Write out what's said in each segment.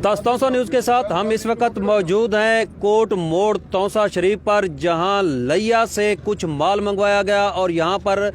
Taunsa news के साथ हम इस वक्त मौजूद हैं कोट मोड़ तौसा शरीफ पर, जहां लिया से कुछ माल मंगवाया गया और यहां पर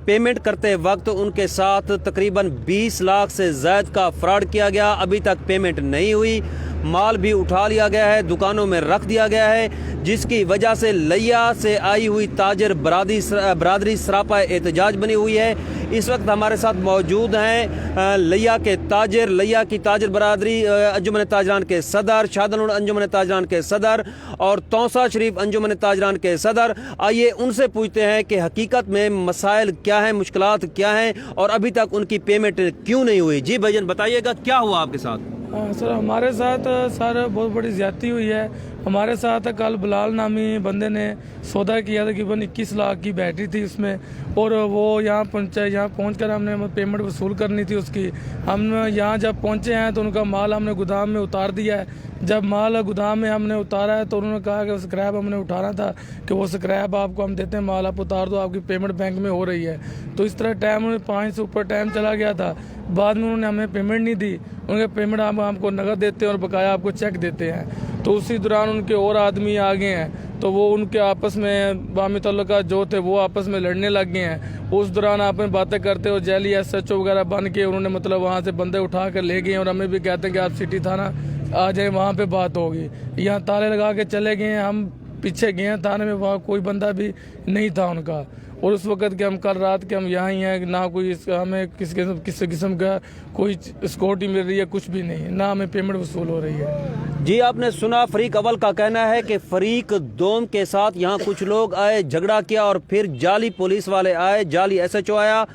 पेमेंट करते वक्त उनके साथ तकरीबन 20 लाख से ज़ायद का फ्रॉड किया गया। अभी तक पेमेंट नहीं हुई, माल भी उठा लिया गया है, दुकानों में रख दिया गया है, जिसकी वजह से लिया से आई हुई ताजर बरादरी सरापा एहतजाज बनी हुई है। इस वक्त हमारे साथ मौजूद हैं लिया के ताजर, लिया की ताजर बरादरी अंजुमन ताजरान के सदर, शादनुर अंजुमन ताजरान के सदर और तौसा शरीफ अंजुमन ताजरान के सदर। आइए उनसे पूछते हैं कि हकीकत में मसाइल क्या हैं, मुश्किलात क्या हैं और अभी तक उनकी पेमेंट क्यों नहीं हुई। जी भाईजान बताइएगा क्या हुआ आपके साथ। सर हमारे साथ सर बहुत बड़ी ज्यादती हुई है। हमारे साथ कल बिलाल नामी बंदे ने सौदा किया था, तकरीबन 21 लाख की बैटरी थी उसमें, और वो यहाँ पहुँचा। यहाँ पहुँचकर हमने पेमेंट वसूल करनी थी उसकी। हम यहाँ जब पहुँचे हैं तो उनका माल हमने गोदाम में उतार दिया है। जब माल गोदाम में हमने उतारा है तो उन्होंने कहा कि स्क्रैप हमने उठाना था, कि वो स्क्रैप आपको हम देते हैं, माल आप उतार दो, आपकी पेमेंट बैंक में हो रही है। तो इस तरह टाइम 5 से ऊपर टाइम चला गया था। बाद में उन्होंने हमें पेमेंट नहीं दी। उनके पेमेंट हम आपको नकद देते हैं और बकाया आपको चेक देते हैं। तो उसी दौरान उनके और आदमी आ गए हैं, तो वो उनके आपस में बामी तल्लुका जो थे वो आपस में लड़ने लग गए हैं। उस दौरान आप में बातें करते हो जैली SHO वगैरह बन के उन्होंने मतलब वहाँ से बंदे उठा कर ले गए और हमें भी कहते हैं कि आप सिटी थाना आ जाए, वहाँ पे बात होगी। यहाँ ताले लगा के चले गए हैं। हम पीछे गए हैं थाने में, वहाँ कोई बंदा भी नहीं था उनका। और उस वक्त के हम कल रात के हम यहाँ ही हैं, ना कोई हमें किसी किस्म का कोई सिक्योरिटी मिल रही है, कुछ भी नहीं है, ना हमें पेमेंट वसूल हो रही है। जी आपने सुना, फरीक अव्वल का कहना है कि फरीक दोम के साथ यहाँ कुछ लोग आए, झगड़ा किया और फिर जाली पुलिस वाले आए, जाली SHO आया,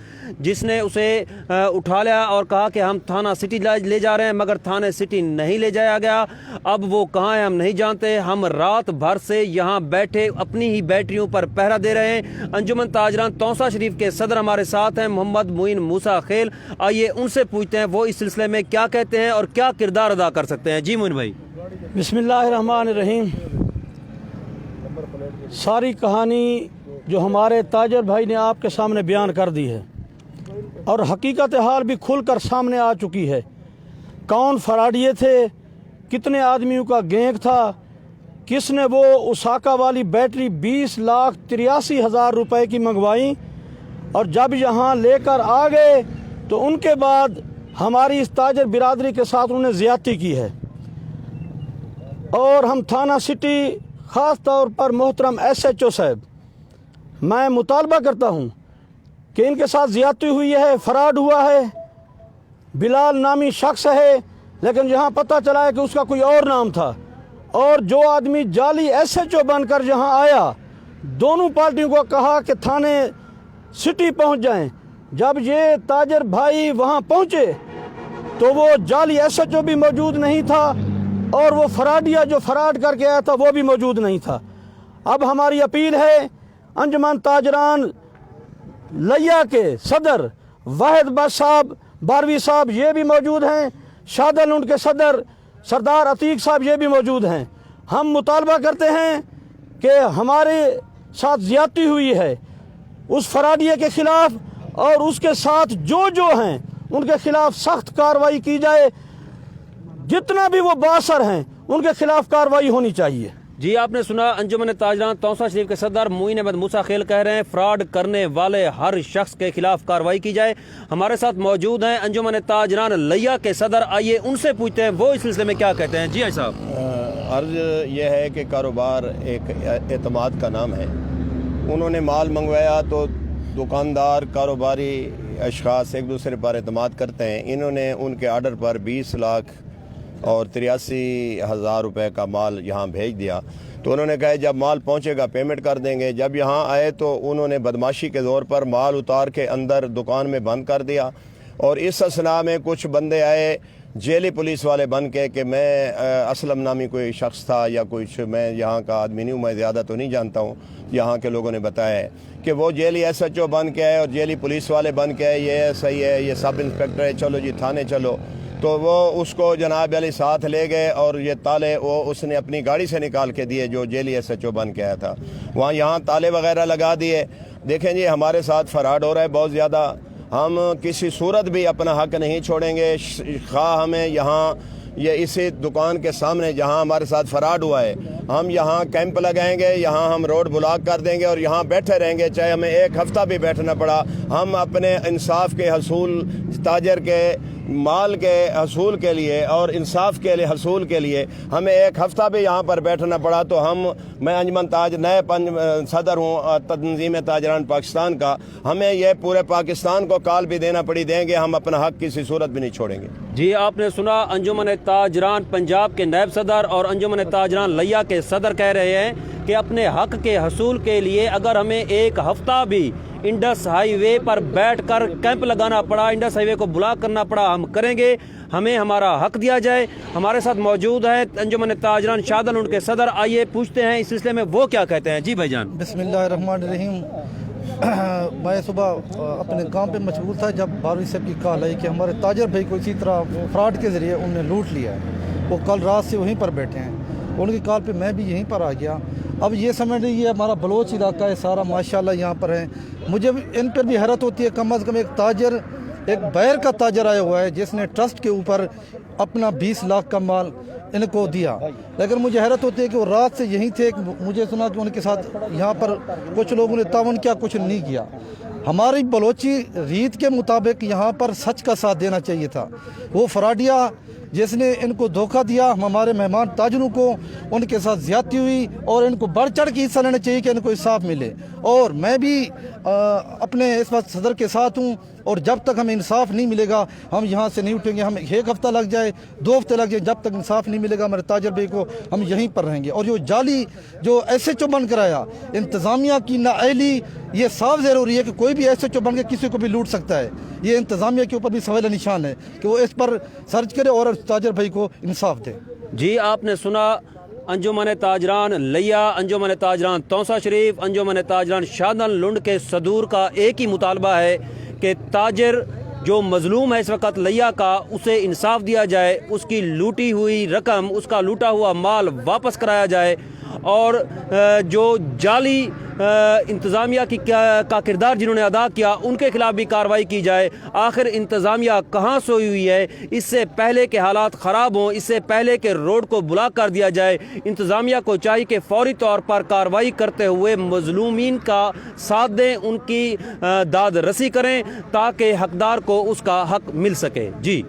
जिसने उसे उठा लिया और कहा कि हम थाना सिटी ले जा रहे हैं, मगर थाने सिटी नहीं ले जाया गया। अब वो कहाँ है हम नहीं जानते। हम रात भर से यहाँ बैठे अपनी ही बैटरियों पर पहरा दे रहे हैं। अंजुमन ताजरान तौसा शरीफ के सदर हमारे साथ हैं, मोहम्मद मुइन मूसा खेल। आइए उनसे पूछते हैं वो इस सिलसिले में क्या कहते हैं और क्या किरदार अदा कर सकते हैं। जी मुइन भाई। बिस्मिल्लाहिर्रहमानिर्रहीम। सारी कहानी जो हमारे ताजर भाई ने आपके सामने बयान कर दी है और हकीकत हाल भी खुलकर सामने आ चुकी है। कौन फराडिये थे, कितने आदमियों का गैंग था, किसने वो उसाका वाली बैटरी 20,83,000 रुपए की मंगवाई, और जब यहाँ लेकर आ गए तो उनके बाद हमारी इस ताजर बिरादरी के साथ उन्होंने ज़्यादती की है। और हम थाना सिटी ख़ास तौर पर मोहतरम SHO साहब, मैं मुतालबा करता हूँ कि इनके साथ ज़्यादती हुई है, फ़राड हुआ है। बिलाल नामी शख्स है, लेकिन यहाँ पता चला है कि उसका कोई और नाम था। और जो आदमी जाली SHO बनकर यहाँ आया, दोनों पार्टियों को कहा कि थाने सिटी पहुँच जाएं। जब ये ताजर भाई वहाँ पहुँचे तो वो जाली SHO भी मौजूद नहीं था और वो फराडिया जो फराड करके आया था वो भी मौजूद नहीं था। अब हमारी अपील है, अंजुमन ताजरान लिया के सदर वाहिद बस साहब, बारवी साहब ये भी मौजूद हैं, शादल उनके सदर सरदार अतीक साहब ये भी मौजूद हैं। हम मुतालबा करते हैं कि हमारे साथ ज़्यादती हुई है उस फराडिये के ख़िलाफ़ और उसके साथ जो हैं उनके ख़िलाफ़ सख्त कार्रवाई की जाए। जितना भी वो बासर हैं उनके ख़िलाफ़ कार्रवाई होनी चाहिए। जी आपने सुना, अंजुमन ताजरान तौसा शरीफ के सदर मुइन अहमद मूसा खेल कह रहे हैं फ्रॉड करने वाले हर शख्स के खिलाफ कार्रवाई की जाए। हमारे साथ मौजूद हैं अंजुमन ताजरान लिया के सदर। आइए उनसे पूछते हैं वो इस सिलसिले में क्या कहते हैं। जी आई साहब। अर्ज़ यह है कि कारोबार एक एतमाद का नाम है। उन्होंने माल मंगवाया तो दुकानदार कारोबारी अशख़ास एक दूसरे पर एतमाद करते हैं। इन्होंने उनके आर्डर पर 20 लाख और 83,000 रुपये का माल यहाँ भेज दिया। तो उन्होंने कहा जब माल पहुँचेगा पेमेंट कर देंगे। जब यहाँ आए तो उन्होंने बदमाशी के तौर पर माल उतार के अंदर दुकान में बंद कर दिया। और इस असना में कुछ बंदे आए जेली पुलिस वाले बन के कि मैं असलम नामी कोई शख्स था या कुछ, मैं यहाँ का आदमी नहीं हूँ, मैं ज़्यादा तो नहीं जानता हूँ। यहाँ के लोगों ने बताया है कि वो जेली SHO बन के आए और जेली पुलिस वाले बन के आए, ये सही है, ये सब इंस्पेक्टर है, चलो जी थाने चलो। तो वो उसको जनाब अली साथ ले गए और ये ताले वो उसने अपनी गाड़ी से निकाल के दिए जो जेली SHO बन के आया था। वहाँ यहाँ ताले वगैरह लगा दिए। देखें जी हमारे साथ फ़राड हो रहा है बहुत ज़्यादा। हम किसी सूरत भी अपना हक नहीं छोड़ेंगे। खा हमें यहाँ ये इसी दुकान के सामने जहाँ हमारे साथ फराड हुआ है, हम यहाँ कैंप लगाएंगे, यहाँ हम रोड ब्लॉक कर देंगे और यहाँ बैठे रहेंगे, चाहे हमें एक हफ्ता भी बैठना पड़ा। हम अपने इंसाफ के हसूल, ताजर के माल के हसूल के लिए और इंसाफ के लिए हसूल के लिए हमें एक हफ्ता भी यहाँ पर बैठना पड़ा तो मैं अंजुमन ताज नए सदर हूँ तंजीम ताजरान पाकिस्तान का, हमें यह पूरे पाकिस्तान को कॉल भी देना पड़ी, देंगे, हम अपना हक किसी सूरत भी नहीं छोड़ेंगे। जी, आपने सुना अंजुमन ताजरान पंजाब के नायब सदर और अंजुमन ताजरान लिया के सदर कह रहे हैं कि अपने हक के हसूल के लिए अगर हमें एक हफ्ता भी इंडस हाईवे पर बैठकर कैंप लगाना पड़ा, इंडस हाईवे को ब्लॉक करना पड़ा, हम करेंगे, हमें हमारा हक दिया जाए। हमारे साथ मौजूद है अंजुमन ताजरान शाहदल उनके सदर, आइए पूछते हैं इस सिलसिले में वो क्या कहते हैं। जी भाईजान। बिस्मिल्लाहिर्रहमानिर्रहीम। मैं सुबह अपने काम पे मशगूल था जब बारहवीं साहब की कॉल आई कि हमारे ताजर भाई को इसी तरह फ्रॉड के ज़रिए उन्होंने लूट लिया है। वो कल रात से वहीं पर बैठे हैं, उनकी कॉल पे मैं भी यहीं पर आ गया। अब ये समझ लीजिए हमारा बलोच इलाका है सारा, माशाल्लाह यहाँ पर है। मुझे इन पर भी हैरत होती है, कम से कम एक ताजर, एक बैर का ताजर आया हुआ है जिसने ट्रस्ट के ऊपर अपना 20 लाख का माल इनको दिया, लेकिन मुझे हैरत होती है कि वो रात से यहीं थे। मुझे सुना कि उनके साथ यहाँ पर कुछ लोगों ने तावन किया, कुछ नहीं किया। हमारी बलोची रीत के मुताबिक यहाँ पर सच का साथ देना चाहिए था। वो फराडिया जिसने इनको धोखा दिया, हमारे मेहमान ताजरों को उनके साथ ज्यादती हुई और इनको बढ़ चढ़ के हिस्सा लेना चाहिए कि इनको इंसाफ मिले। और मैं भी अपने इस वक्त सदर के साथ हूँ और जब तक हमें इंसाफ नहीं मिलेगा हम यहाँ से नहीं उठेंगे। हम एक हफ्ता लग जाए, 2 हफ्ते लग जाए, जब तक इंसाफ नहीं मिलेगा हमारे ताजर भाई को, हम यहीं पर रहेंगे। और जो SHO बन कराया, इंतज़ामिया की नाअहली, ये साफ ज़रूरी है कि कोई भी SHO बन के किसी को भी लूट सकता है। ये इंतज़ामिया के ऊपर भी सवाल निशान है कि वो इस पर सर्च करे और ताजर भाई को इंसाफ दे। जी, आपने सुना अंजुमन ताजरान लिया, अंजुमन ताजरान तौसा शरीफ, अंजुमन ताजरान शाहदल लुंड के सदूर का एक ही मुतालबा है कि ताजर जो मजलूम है इस वक्त लिया का, उसे इंसाफ दिया जाए, उसकी लूटी हुई रकम, उसका लूटा हुआ माल वापस कराया जाए और जो जाली इंतज़ामिया का किरदार जिन्होंने अदा किया उनके खिलाफ भी कार्रवाई की जाए। आखिर इंतज़ामिया कहाँ सोई हुई है? इससे पहले के हालात ख़राब हों, इससे पहले के रोड को ब्लॉक कर दिया जाए। इंतज़ामिया को चाहिए कि फौरी तौर पर कार्रवाई करते हुए मज़लूमीन का साथ दें, उनकी दाद रसी करें ताकि हकदार को उसका हक मिल सके। जी।